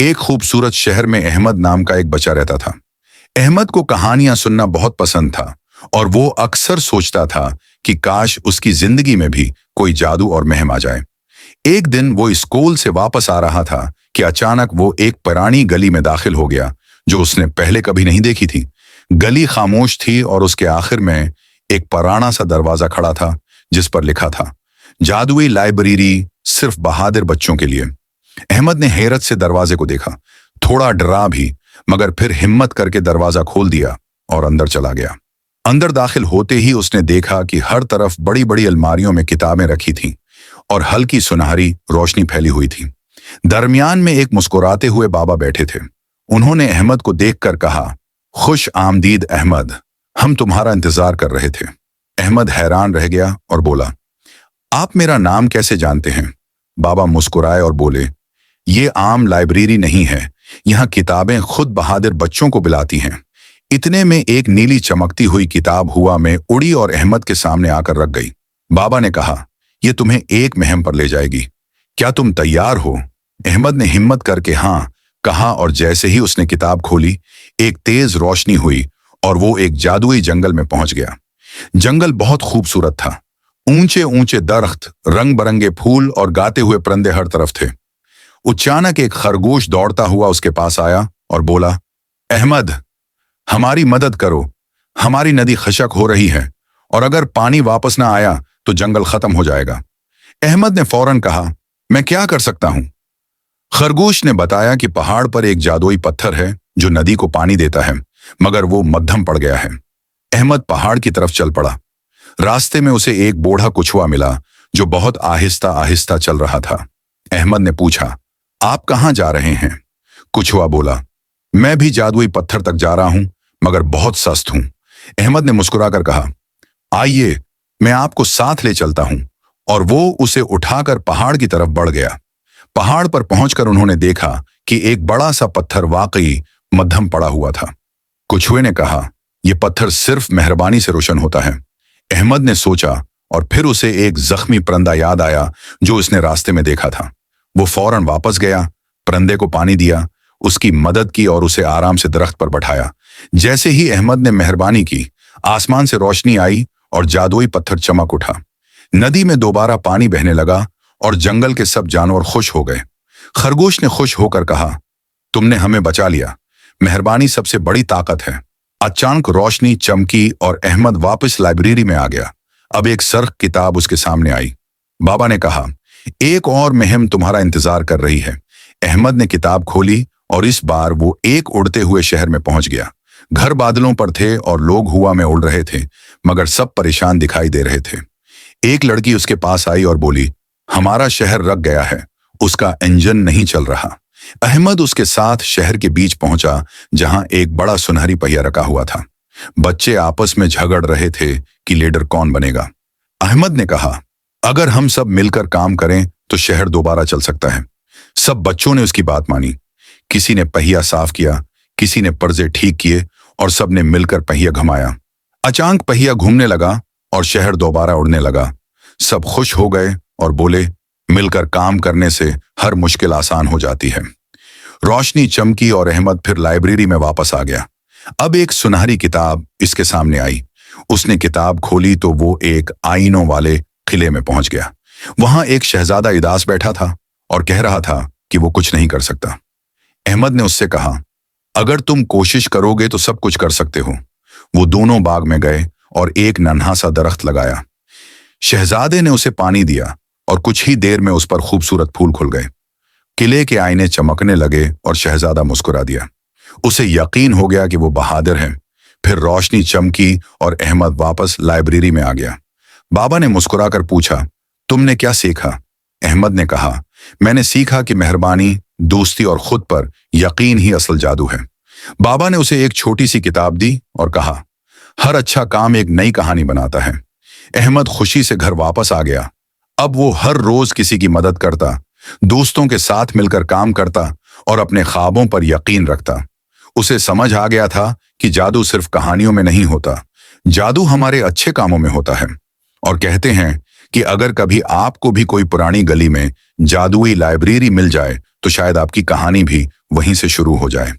एक खूबसूरत शहर में अहमद नाम का एक बच्चा रहता था। अहमद को कहानियां सुनना बहुत पसंद था और वो अक्सर सोचता था कि काश उसकी जिंदगी में भी कोई जादू और महम आ जाए। एक दिन वो स्कूल से वापस आ रहा था कि अचानक वो एक पुरानी गली में दाखिल हो गया जो उसने पहले कभी नहीं देखी थी। गली खामोश थी और उसके आखिर में एक पुराना सा दरवाजा खड़ा था जिस पर लिखा था, जादुई लाइब्रेरी सिर्फ बहादुर बच्चों के लिए। अहमद ने हैरत से दरवाजे को देखा, थोड़ा डरा भी, मगर फिर हिम्मत करके दरवाजा खोल दिया और अंदर चला गया। अंदर दाखिल होते ही उसने देखा कि हर तरफ बड़ी बड़ी अलमारियों में किताबें रखी थीं और हल्की सुनहरी रोशनी फैली हुई थी। दरमियान में एक मुस्कुराते हुए बाबा बैठे थे। उन्होंने अहमद को देखकर कहा, खुश आमदीद अहमद, हम तुम्हारा इंतजार कर रहे थे। अहमद हैरान रह गया और बोला, आप मेरा नाम कैसे जानते हैं? बाबा मुस्कुराए और बोले, ये आम लाइब्रेरी नहीं है, यहाँ किताबें खुद बहादुर बच्चों को बुलाती हैं। इतने में एक नीली चमकती हुई किताब हवा में उड़ी और अहमद के सामने आकर रख गई। बाबा ने कहा, ये तुम्हें एक महम पर ले जाएगी, क्या तुम तैयार हो? अहमद ने हिम्मत करके हाँ कहा और जैसे ही उसने किताब खोली, एक तेज रोशनी हुई और वो एक जादुई जंगल में पहुंच गया। जंगल बहुत खूबसूरत था। ऊंचे ऊंचे दरख्त, रंग बरंगे फूल और गाते हुए परिंदे हर तरफ थे। अचानक एक खरगोश दौड़ता हुआ उसके पास आया और बोला, अहमद, हमारी मदद करो, हमारी नदी खशक हो रही है और अगर पानी वापस ना आया तो जंगल खत्म हो जाएगा। अहमद ने फौरन कहा, मैं क्या कर सकता हूं? खरगोश ने बताया कि पहाड़ पर एक जादुई पत्थर है जो नदी को पानी देता है, मगर वो मध्यम पड़ गया है। अहमद पहाड़ की तरफ चल पड़ा। रास्ते में उसे एक बूढ़ा कछुआ मिला जो बहुत आहिस्ता आहिस्ता चल रहा था। अहमद ने पूछा, आप कहाँ जा रहे हैं? कछुआ बोला, मैं भी जादुई पत्थर तक जा रहा हूं, मगर बहुत सस्त हूं। अहमद ने मुस्कुराकर कहा, आइए मैं आपको साथ ले चलता हूं, और वो उसे उठाकर पहाड़ की तरफ बढ़ गया। पहाड़ पर पहुंचकर उन्होंने देखा कि एक बड़ा सा पत्थर वाकई मध्यम पड़ा हुआ था। कछुए ने कहा, यह पत्थर सिर्फ मेहरबानी से रोशन होता है। अहमद ने सोचा और फिर उसे एक जख्मी परिंदा याद आया जो उसने रास्ते में देखा था। वो फौरन वापस गया, परिंदे को पानी दिया, उसकी मदद की और उसे आराम से दरख्त पर बैठाया। जैसे ही अहमद ने मेहरबानी की, आसमान से रोशनी आई और जादुई पत्थर चमक उठा। नदी में दोबारा पानी बहने लगा और जंगल के सब जानवर खुश हो गए। खरगोश ने खुश होकर कहा, तुमने हमें बचा लिया, मेहरबानी सबसे बड़ी ताकत है। अचानक रोशनी चमकी और अहमद वापस लाइब्रेरी में आ गया। अब एक सर्ख किताब उसके सामने आई। बाबा ने कहा, एक और महम तुम्हारा इंतजार कर रही है। अहमद ने किताब खोली और इस बार वो एक उड़ते हुए शहर में पहुंच गया। घर बादलों पर थे और लोग हवा में उड़ रहे थे, मगर सब परेशान दिखाई दे रहे थे। एक लड़की उसके पास आई और बोली, हमारा शहर रख गया है, उसका इंजन नहीं चल रहा। अहमद उसके साथ शहर के बीच पहुंचा जहां एक बड़ा सुनहरी पहिया रखा हुआ था। बच्चे आपस में झगड़ रहे थे कि लीडर कौन बनेगा। अहमद ने कहा, अगर हम सब मिलकर काम करें तो शहर दोबारा चल सकता है। सब बच्चों ने उसकी बात मानी। किसी ने पहिया साफ किया, किसी ने पर्जे ठीक किए और सब ने मिलकर पहिया घुमाया। अचानक पहिया घूमने लगा और शहर दोबारा उड़ने लगा। सब खुश हो गए और बोले, मिलकर काम करने से हर मुश्किल आसान हो जाती है। रोशनी चमकी और अहमद फिर लाइब्रेरी में वापस आ गया। अब एक सुनहरी किताब इसके सामने आई। उसने किताब खोली तो वो एक आईनों वाले किले में पहुंच गया। वहां एक शहजादा उदास बैठा था और कह रहा था कि वो कुछ नहीं कर सकता। अहमद ने उससे कहा, अगर तुम कोशिश करोगे तो सब कुछ कर सकते हो। वो दोनों बाग में गए और एक नन्हा सा दरख्त लगाया। शहजादे ने उसे पानी दिया और कुछ ही देर में उस पर खूबसूरत फूल खुल गए। किले के आईने चमकने लगे और शहजादा मुस्कुरा दिया। उसे यकीन हो गया कि वो बहादुर है। फिर रोशनी चमकी और अहमद वापस लाइब्रेरी में आ गया। बाबा ने मुस्कुराकर पूछा, तुमने क्या सीखा? अहमद ने कहा, मैंने सीखा कि मेहरबानी, दोस्ती और खुद पर यकीन ही असल जादू है। बाबा ने उसे एक छोटी सी किताब दी और कहा, हर अच्छा काम एक नई कहानी बनाता है। अहमद खुशी से घर वापस आ गया। अब वो हर रोज किसी की मदद करता, दोस्तों के साथ मिलकर काम करता और अपने ख्वाबों पर यकीन रखता। उसे समझ आ गया था कि जादू सिर्फ कहानियों में नहीं होता, जादू हमारे अच्छे कामों में होता है। और कहते हैं कि अगर कभी आपको भी कोई पुरानी गली में जादुई लाइब्रेरी मिल जाए तो शायद आपकी कहानी भी वहीं से शुरू हो जाए।